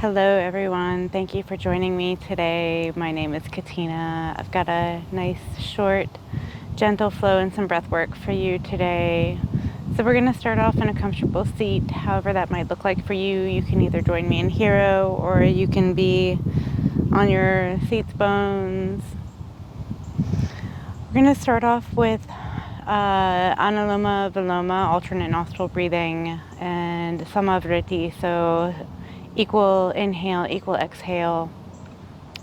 Hello, everyone. Thank you for joining me today. My name is Katina. I've got a nice, short, gentle flow and some breath work for you today. So we're going to start off in a comfortable seat, however that might look like for you. You can either join me in hero or you can be on your seat's bones. We're going to start off with anuloma, viloma, alternate nostril breathing, and samavriti, so equal inhale, equal exhale.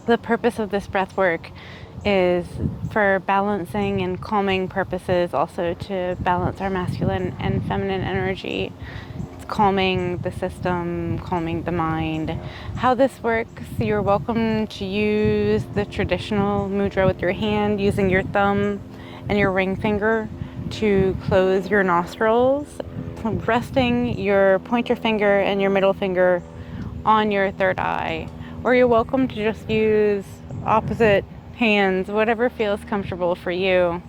The purpose of this breath work is for balancing and calming purposes, also to balance our masculine and feminine energy. It's calming the system, calming the mind. How this works, you're welcome to use the traditional mudra with your hand, using your thumb and your ring finger to close your nostrils, resting your pointer finger and your middle finger on your third eye. Or you're welcome to just use opposite hands, whatever feels comfortable for you.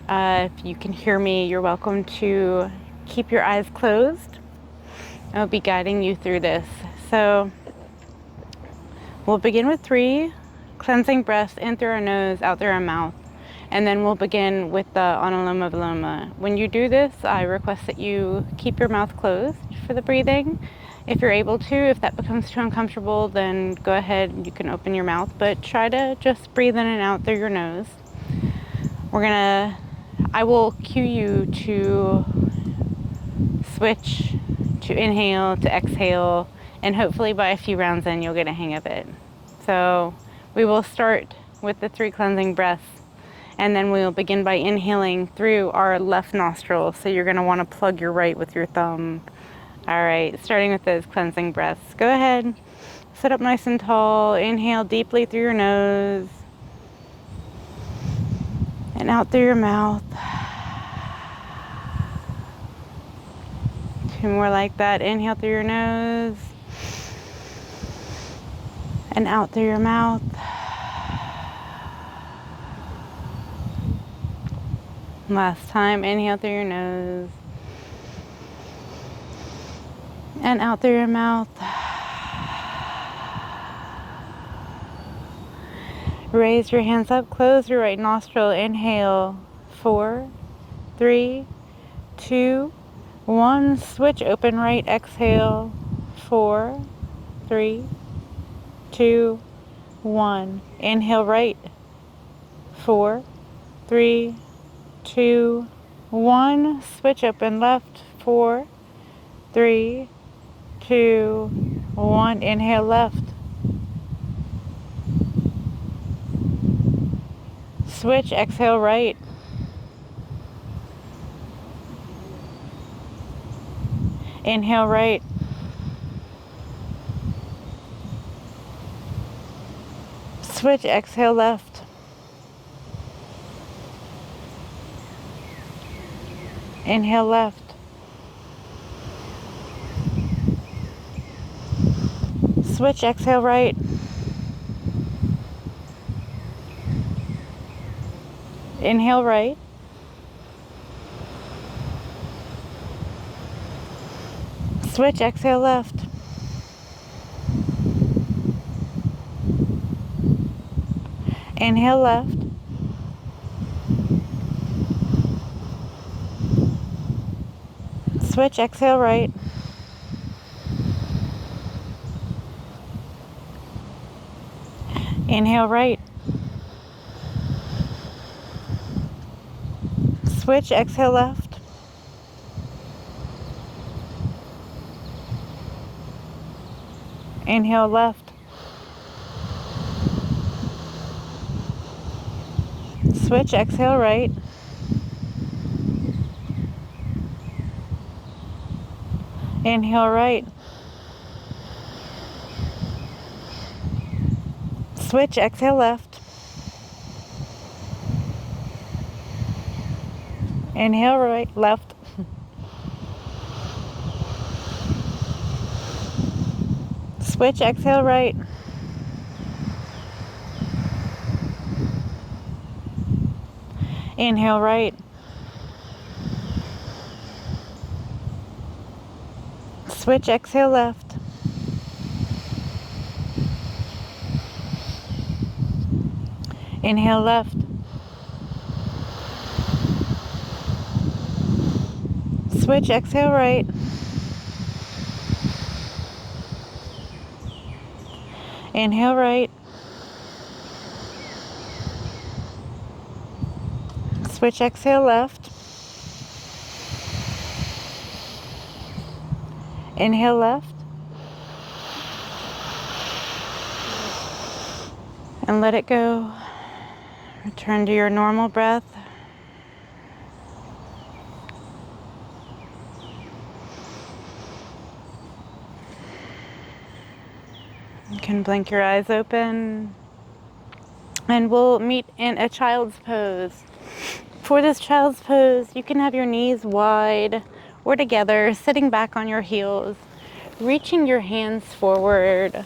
If you can hear me, you're welcome to keep your eyes closed. I'll be guiding you through this. So we'll begin with 3 cleansing breaths in through our nose, out through our mouth. And then we'll begin with the anuloma viloma. When you do this, I request that you keep your mouth closed for the breathing. If you're able to, if that becomes too uncomfortable, then go ahead and you can open your mouth, but try to just breathe in and out through your nose. I will cue you to switch to inhale, to exhale, and hopefully by a few rounds in, you'll get a hang of it. So we will start with the 3 cleansing breaths, and then we'll begin by inhaling through our left nostril. So you're gonna wanna plug your right with your thumb. All right, starting with those cleansing breaths. Go ahead, sit up nice and tall. Inhale deeply through your nose and out through your mouth. 2 more like that. Inhale through your nose and out through your mouth. Last time, inhale through your nose and out through your mouth. Raise your hands up, close your right nostril, inhale, 4, 3, 2, 1. Switch, open right, exhale, 4, 3, 2, 1. Inhale right, 4, 3, 2, 1. Switch, open left, 4, 3, 2, 1. Inhale left. Switch, exhale right. Inhale right. Switch, exhale left. Inhale left. Switch, exhale right. Inhale right. Switch, exhale left. Inhale left. Switch, exhale right. Inhale right. Switch, exhale left. Inhale left. Switch, exhale right. Inhale right. Switch, exhale left. Inhale right, left. Switch, exhale right. Inhale right. Switch, exhale left. Inhale left. Switch, exhale right. Inhale right. Switch, exhale left. Inhale left. And let it go. Return to your normal breath. You can blink your eyes open. And we'll meet in a child's pose. For this child's pose, you can have your knees wide or together, sitting back on your heels, reaching your hands forward.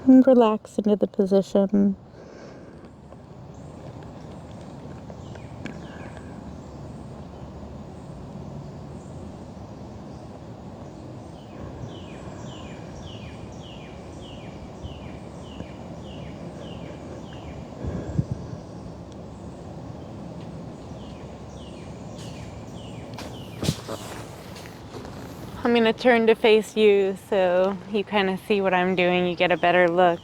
And relax into the position. I'm going to turn to face you so you kind of see what I'm doing. You get a better look.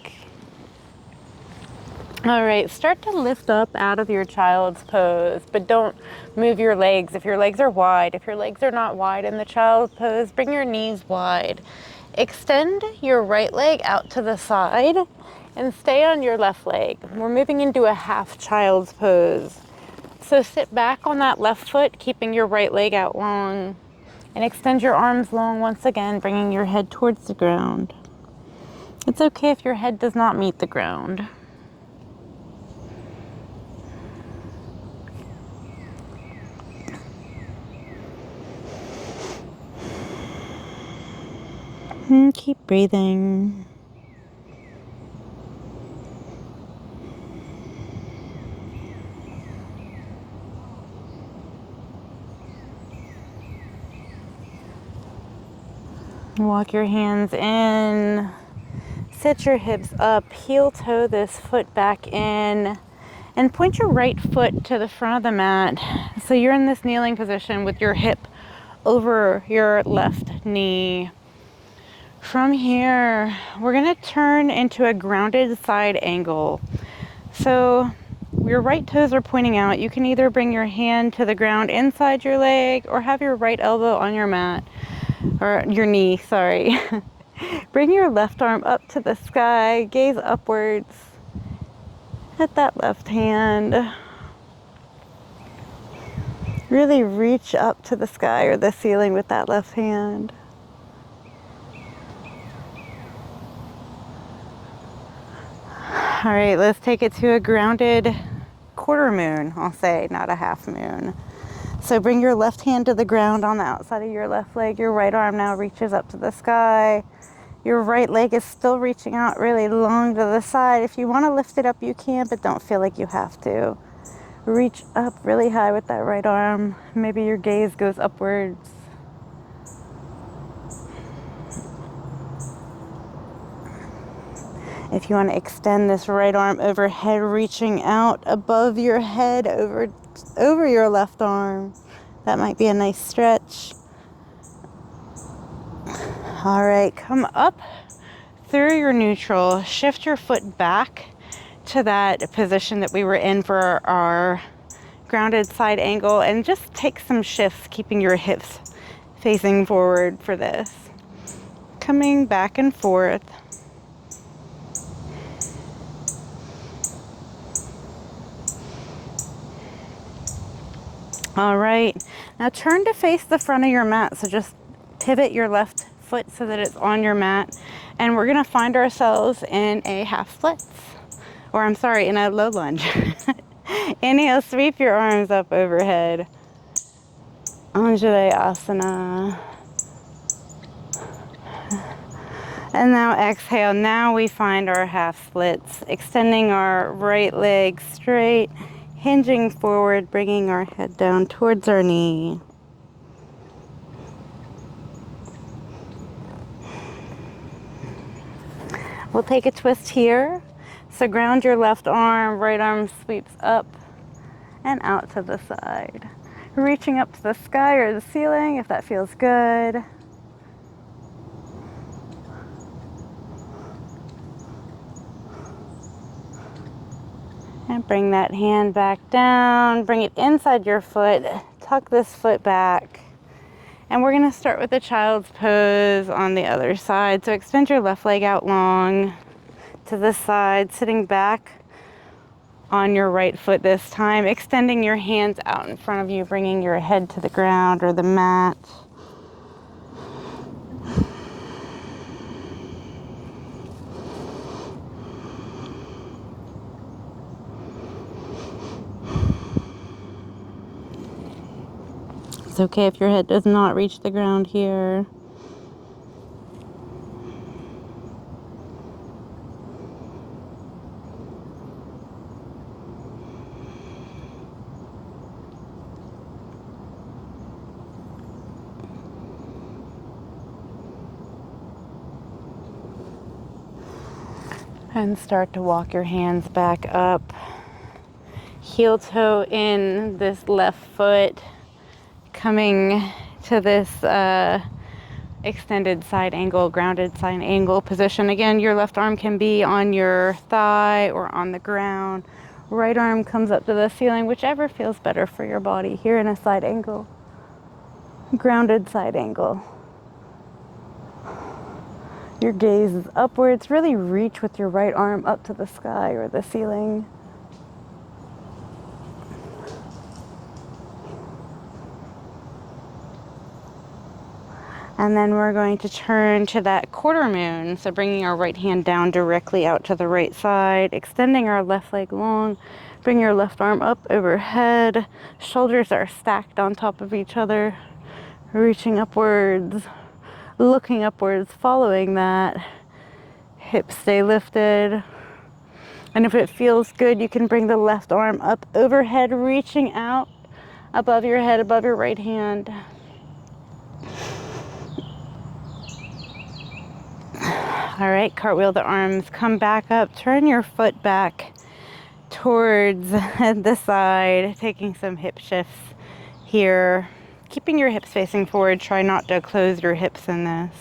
All right, start to lift up out of your child's pose, but don't move your legs. If your legs are wide, if your legs are not wide in the child's pose, bring your knees wide. Extend your right leg out to the side and stay on your left leg. We're moving into a half child's pose. So sit back on that left foot, keeping your right leg out long. And extend your arms long once again, bringing your head towards the ground. It's okay if your head does not meet the ground. And keep breathing. Walk your hands in, sit your hips up, heel toe this foot back in, and point your right foot to the front of the mat. So you're in this kneeling position with your hip over your left knee. From here, we're gonna turn into a grounded side angle. So your right toes are pointing out. You can either bring your hand to the ground inside your leg or have your right elbow on your mat. Or your knee, sorry. Bring your left arm up to the sky, gaze upwards at that left hand. Really reach up to the sky or the ceiling with that left hand. All right, let's take it to a grounded quarter moon, I'll say, not a half moon. So bring your left hand to the ground on the outside of your left leg. Your right arm now reaches up to the sky. Your right leg is still reaching out really long to the side. If you want to lift it up, you can, but don't feel like you have to. Reach up really high with that right arm. Maybe your gaze goes upwards. If you want to extend this right arm overhead, reaching out above your head over your left arm. That might be a nice stretch. All right, come up through your neutral. Shift your foot back to that position that we were in for our grounded side angle, and just take some shifts, keeping your hips facing forward for this. Coming back and forth. All right, now turn to face the front of your mat. So just pivot your left foot so that it's on your mat. And we're gonna find ourselves in a half splits, or I'm sorry, in a low lunge. Inhale, sweep your arms up overhead. Anuloma. And now exhale. Now we find our half splits, extending our right leg straight, hinging forward, bringing our head down towards our knee. We'll take a twist here. So ground your left arm, right arm sweeps up and out to the side. Reaching up to the sky or the ceiling if that feels good. And bring that hand back down, bring it inside your foot, tuck this foot back. And we're gonna start with the child's pose on the other side. So extend your left leg out long to the side, sitting back on your right foot this time, extending your hands out in front of you, bringing your head to the ground or the mat. It's okay if your head does not reach the ground here. And start to walk your hands back up. Heel toe in this left foot, coming to this extended side angle, grounded side angle position. Again, your left arm can be on your thigh or on the ground. Right arm comes up to the ceiling, whichever feels better for your body. Here in a side angle, grounded side angle. Your gaze is upwards. Really reach with your right arm up to the sky or the ceiling. And then we're going to turn to that quarter moon. So bringing our right hand down directly out to the right side, extending our left leg long, bring your left arm up overhead. Shoulders are stacked on top of each other, reaching upwards, looking upwards, following that. Hips stay lifted. And if it feels good, you can bring the left arm up overhead, reaching out above your head, above your right hand. All right, cartwheel the arms, come back up, turn your foot back towards the side, taking some hip shifts here. Keeping your hips facing forward, try not to close your hips in this.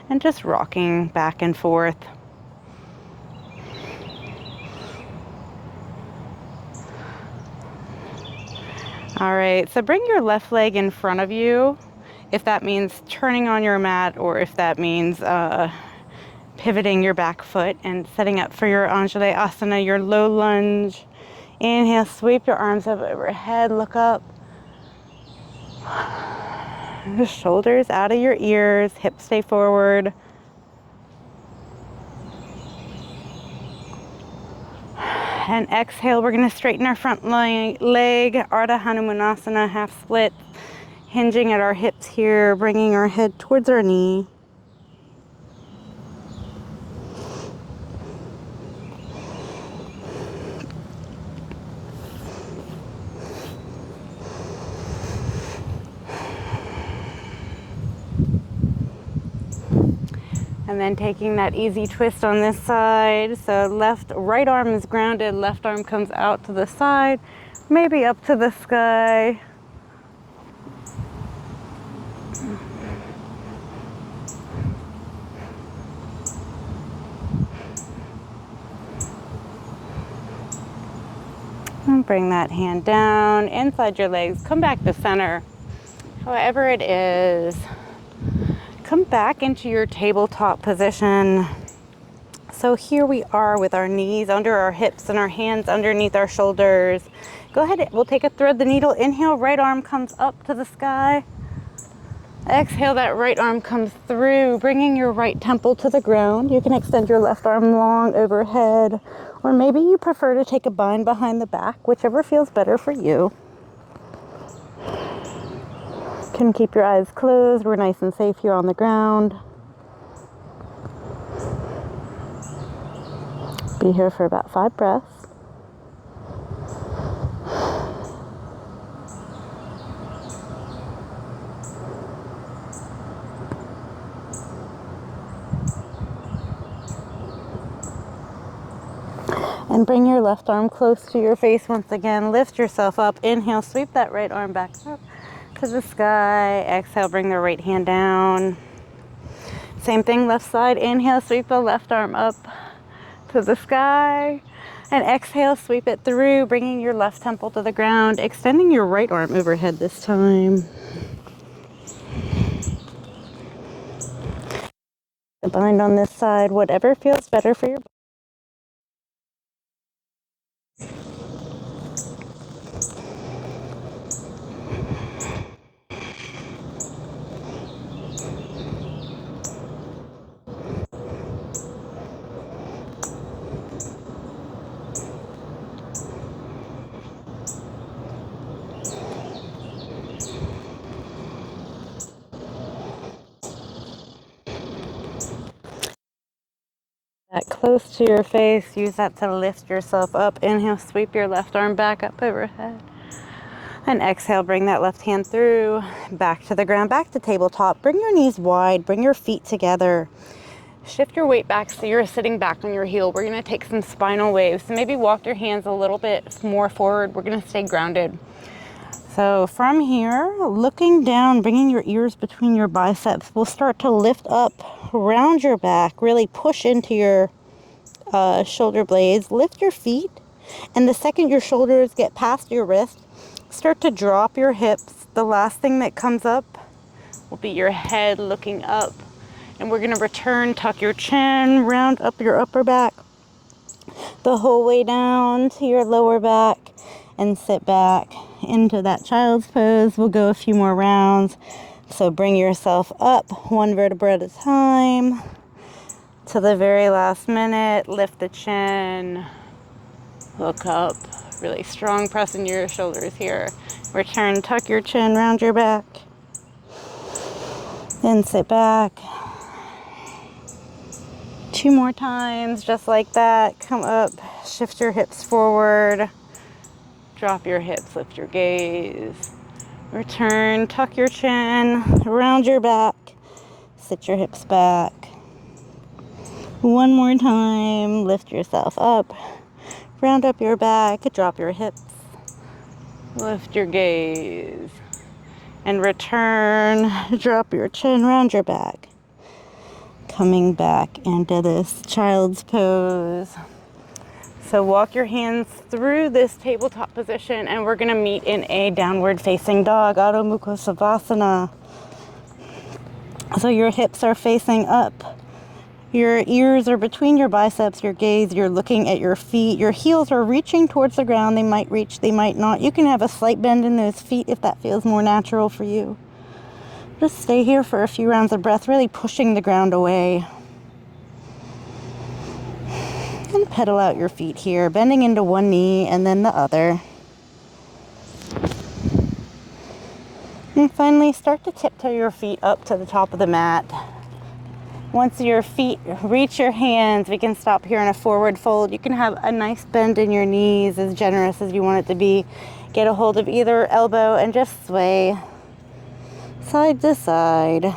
And just rocking back and forth. All right, so bring your left leg in front of you, if that means turning on your mat or if that means pivoting your back foot and setting up for your Anjali-asana, your low lunge. Inhale, sweep your arms up overhead, look up. The shoulders out of your ears, hips stay forward. And exhale, we're gonna straighten our front leg, Ardha Hanumanasana, half split, hinging at our hips here, bringing our head towards our knee. And then taking that easy twist on this side. So right arm is grounded, left arm comes out to the side, maybe up to the sky. And bring that hand down, inside your legs, come back to center. However it is. Come back into your tabletop position. So here we are with our knees under our hips and our hands underneath our shoulders. Go ahead, we'll take a thread the needle. Inhale, right arm comes up to the sky. Exhale, that right arm comes through, bringing your right temple to the ground. You can extend your left arm long overhead, or maybe you prefer to take a bind behind the back, whichever feels better for you. Can keep your eyes closed. We're nice and safe here on the ground. Be here for about 5 breaths. And bring your left arm close to your face once again. Lift yourself up. Inhale, sweep that right arm back up to the sky. Exhale, bring the right hand down. Same thing, left side. Inhale, sweep the left arm up to the sky. And exhale, sweep it through, bringing your left temple to the ground, extending your right arm overhead this time. The bind on this side, whatever feels better for your body. That close to your face, use that to lift yourself up. Inhale, sweep your left arm back up overhead. And exhale, bring that left hand through, back to the ground, back to tabletop. Bring your knees wide, bring your feet together. Shift your weight back so you're sitting back on your heel. We're gonna take some spinal waves. So maybe walk your hands a little bit more forward. We're gonna stay grounded. So from here, looking down, bringing your ears between your biceps, we'll start to lift up around your back, really push into your shoulder blades, lift your feet, and the second your shoulders get past your wrist, start to drop your hips. The last thing that comes up will be your head looking up. And we're gonna return, tuck your chin, round up your upper back, the whole way down to your lower back, and sit back into that child's pose. We'll go a few more rounds. So bring yourself up one vertebra at a time to the very last minute. Lift the chin, look up, really strong press in your shoulders here. Return, tuck your chin, round your back, then sit back. 2 more times, just like that. Come up, shift your hips forward, drop your hips, lift your gaze. Return, tuck your chin, round your back, sit your hips back. 1 more time, lift yourself up, round up your back, drop your hips, lift your gaze, and return, drop your chin, round your back. Coming back into this child's pose. So walk your hands through this tabletop position, and we're gonna meet in a downward facing dog, Adho Mukha Savasana. So your hips are facing up. Your ears are between your biceps, your gaze, you're looking at your feet. Your heels are reaching towards the ground. They might reach, they might not. You can have a slight bend in those feet if that feels more natural for you. Just stay here for a few rounds of breath, really pushing the ground away. And pedal out your feet here, bending into one knee and then the other. And finally, start to tiptoe your feet up to the top of the mat. Once your feet reach your hands, we can stop here in a forward fold. You can have a nice bend in your knees, as generous as you want it to be. Get a hold of either elbow and just sway side to side.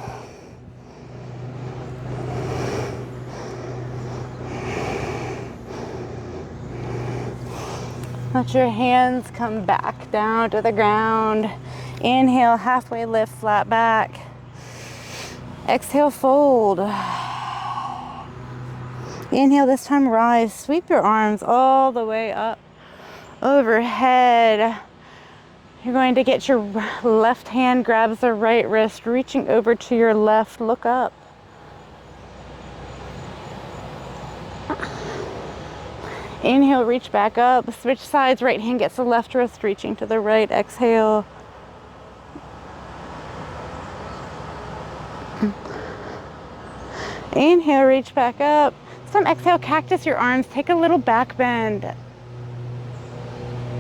Let your hands come back down to the ground. Inhale, halfway lift, flat back. Exhale, fold. Inhale, this time rise. Sweep your arms all the way up overhead. You're going to get your left hand grabs the right wrist, reaching over to your left. Look up. Inhale, reach back up. Switch sides. Right hand gets the left wrist, reaching to the right. Exhale. Inhale, reach back up. Some exhale, cactus your arms. Take a little back bend.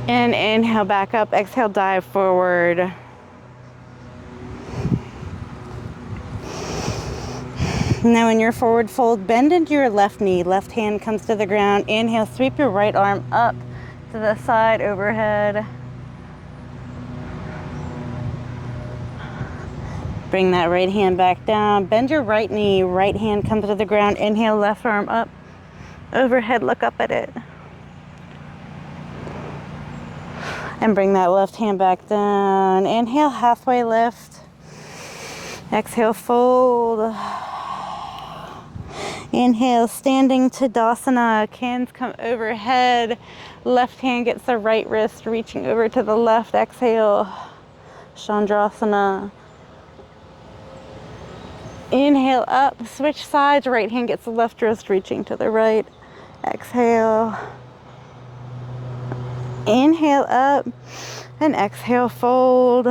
And inhale, back up. Exhale, dive forward. Now in your forward fold, bend into your left knee. Left hand comes to the ground. Inhale, sweep your right arm up to the side overhead. Bring that right hand back down. Bend your right knee. Right hand comes to the ground. Inhale, left arm up overhead. Look up at it. And bring that left hand back down. Inhale, halfway lift. Exhale, fold. Inhale, standing Tadasana. Hands come overhead. Left hand gets the right wrist reaching over to the left. Exhale, Chandrasana. Inhale up, switch sides. Right hand gets the left wrist reaching to the right. Exhale. Inhale up and exhale, fold.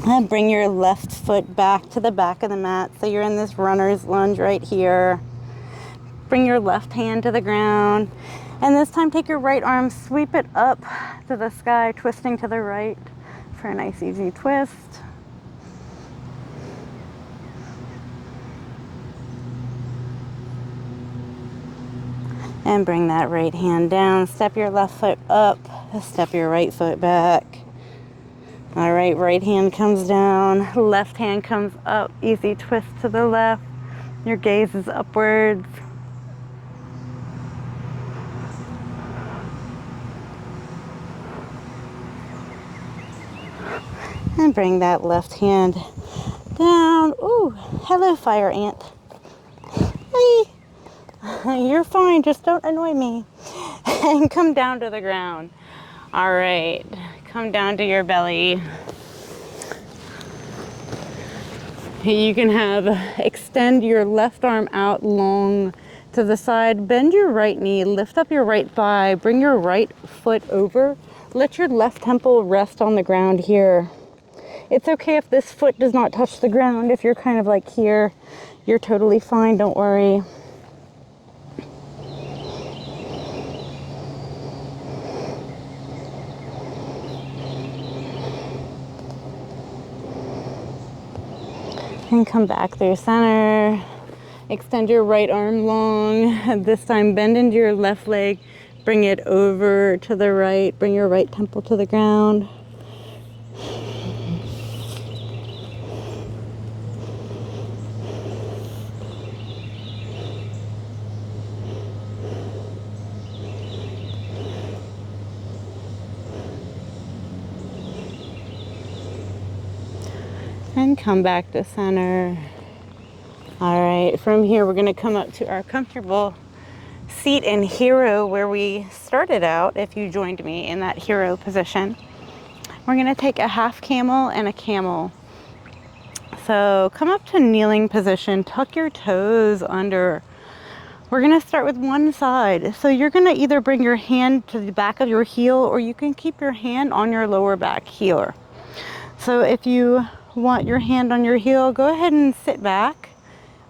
And bring your left foot back to the back of the mat. So you're in this runner's lunge right here. Bring your left hand to the ground. And this time take your right arm, sweep it up to the sky, twisting to the right for a nice easy twist. And bring that right hand down. Step your left foot up, step your right foot back. All right, right hand comes down, left hand comes up, easy twist to the left. Your gaze is upwards. And bring that left hand down. Ooh, hello, fire ant. Hey, you're fine, just don't annoy me. And come down to the ground. All right, come down to your belly. You can extend your left arm out long to the side, bend your right knee, lift up your right thigh, bring your right foot over. Let your left temple rest on the ground here. It's okay if this foot does not touch the ground. If you're kind of like here, you're totally fine, don't worry. And come back through center. Extend your right arm long. This time bend into your left leg. Bring it over to the right. Bring your right temple to the ground. And come back to center. All right, from here we're gonna come up to our comfortable seat in hero where we started out, if you joined me in that hero position. We're gonna take a half camel and a camel. So come up to kneeling position, tuck your toes under. We're gonna start with one side. So you're gonna either bring your hand to the back of your heel or you can keep your hand on your lower back heel. So if you want your hand on your heel, go ahead and sit back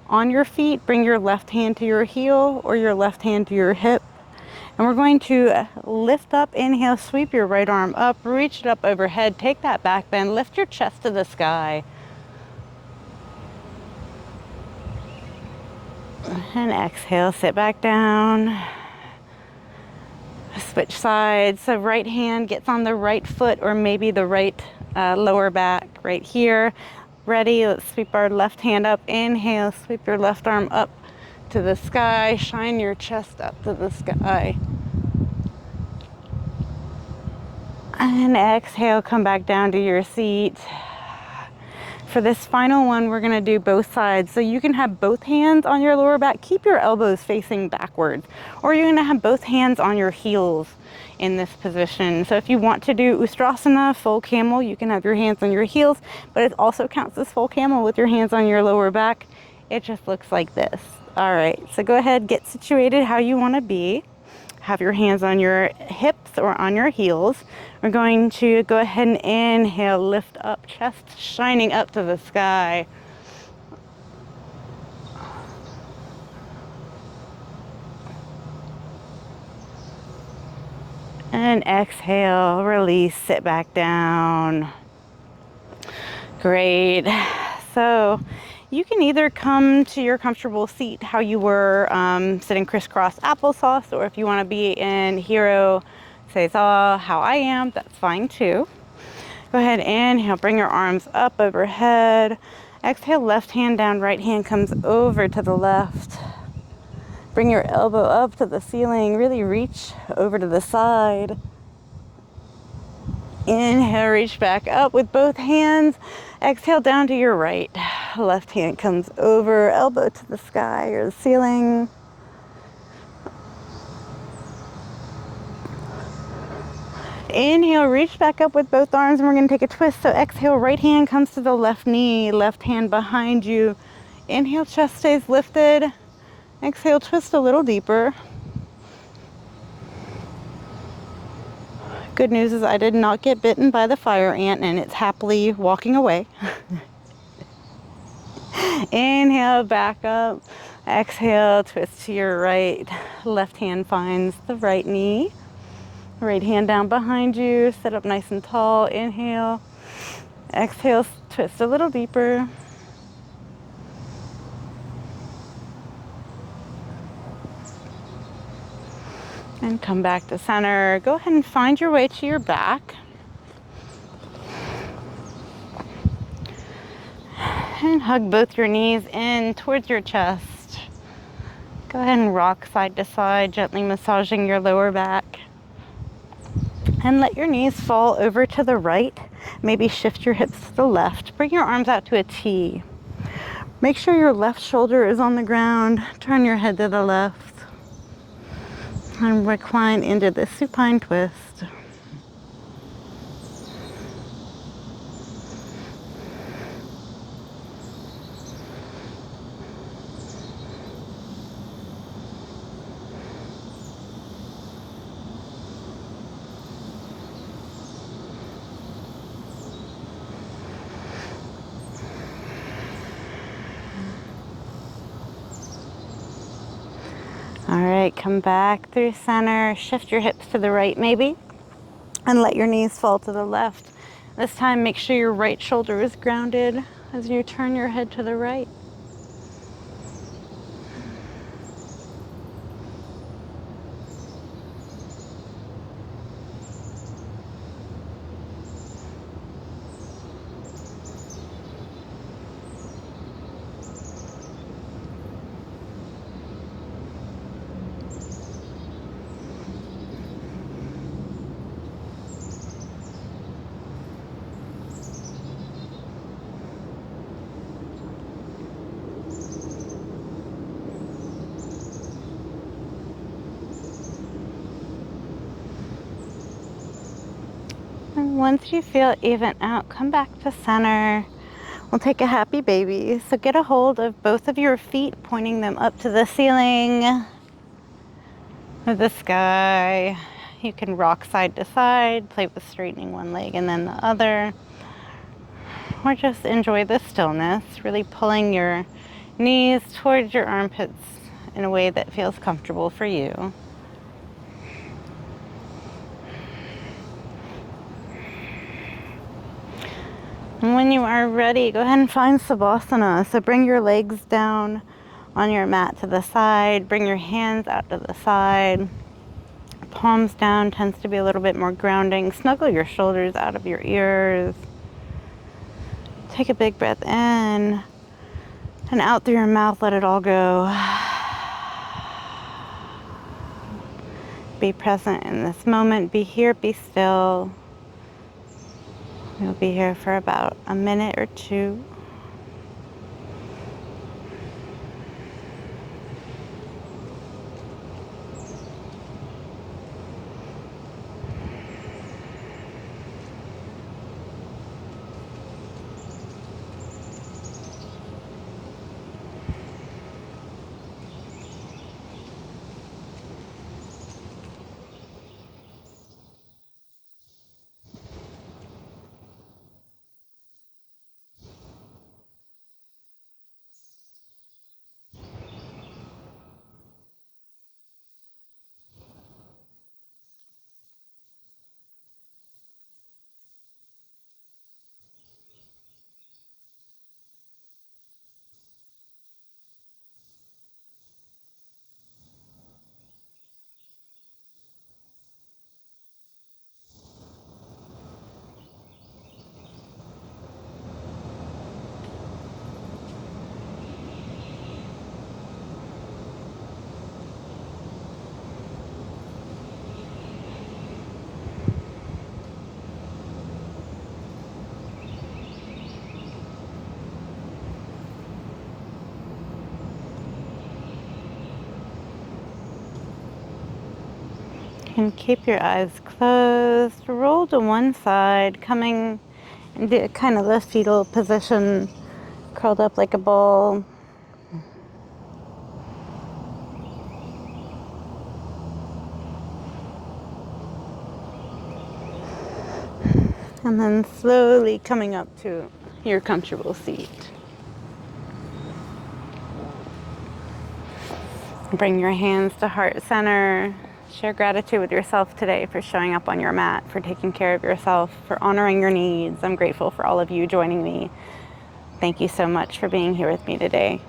on your feet. Bring your left hand to your heel or your left hand to your hip. And we're going to lift up, inhale, sweep your right arm up, reach it up overhead, take that back bend, lift your chest to the sky. And exhale, sit back down. Switch sides. So right hand gets on the right foot or maybe the right lower back right here. Ready? Let's sweep our left hand up. Inhale, sweep your left arm up to the sky. Shine your chest up to the sky. And exhale, come back down to your seat. For this final one, we're gonna do both sides. So you can have both hands on your lower back. Keep your elbows facing backwards. Or you're gonna have both hands on your heels in this position. So if you want to do Ustrasana, full camel, you can have your hands on your heels, but it also counts as full camel with your hands on your lower back. It just looks like this. All right, so go ahead, get situated how you wanna be. Have your hands on your hips or on your heels. We're going to go ahead and inhale, lift up, chest shining up to the sky. And exhale, release, sit back down. Great. So you can either come to your comfortable seat how you were sitting crisscross applesauce, or if you want to be in hero seiza, how I am, that's fine too. Go ahead, inhale, bring your arms up overhead. Exhale, left hand down, right hand comes over to the left. Bring your elbow up to the ceiling. Really reach over to the side. Inhale, reach back up with both hands. Exhale down to your right. Left hand comes over, elbow to the sky or the ceiling. Inhale, reach back up with both arms, and we're going to take a twist. So exhale, right hand comes to the left knee, left hand behind you. Inhale, chest stays lifted. Exhale, twist a little deeper. Good news is I did not get bitten by the fire ant, and it's happily walking away. Inhale, back up. Exhale, twist to your right. Left hand finds the right knee. Right hand down behind you. Sit up nice and tall. Inhale. Exhale, twist a little deeper. And come back to center. Go ahead and find your way to your back. And hug both your knees in towards your chest. Go ahead and rock side to side, gently massaging your lower back. And let your knees fall over to the right. Maybe shift your hips to the left. Bring your arms out to a T. Make sure your left shoulder is on the ground. Turn your head to the left. And recline into the supine twist. All right, come back through center. Shift your hips to the right maybe. And let your knees fall to the left. This time, make sure your right shoulder is grounded as you turn your head to the right. And once you feel even out, come back to center. We'll take a happy baby. So get a hold of both of your feet, pointing them up to the ceiling or the sky. You can rock side to side, play with straightening one leg and then the other. Or just enjoy the stillness, really pulling your knees towards your armpits in a way that feels comfortable for you. And when you are ready, go ahead and find Savasana. So bring your legs down on your mat to the side. Bring your hands out to the side. Palms down tends to be a little bit more grounding. Snuggle your shoulders out of your ears. Take a big breath in. And out through your mouth, let it all go. Be present in this moment. Be here, be still. We'll be here for about a minute or two. can keep your eyes closed. Roll to one side, coming into kind of the fetal position, curled up like a ball. And then slowly coming up to your comfortable seat. Bring your hands to heart center. Share gratitude with yourself today for showing up on your mat, for taking care of yourself, for honoring your needs. I'm grateful for all of you joining me. Thank you so much for being here with me today.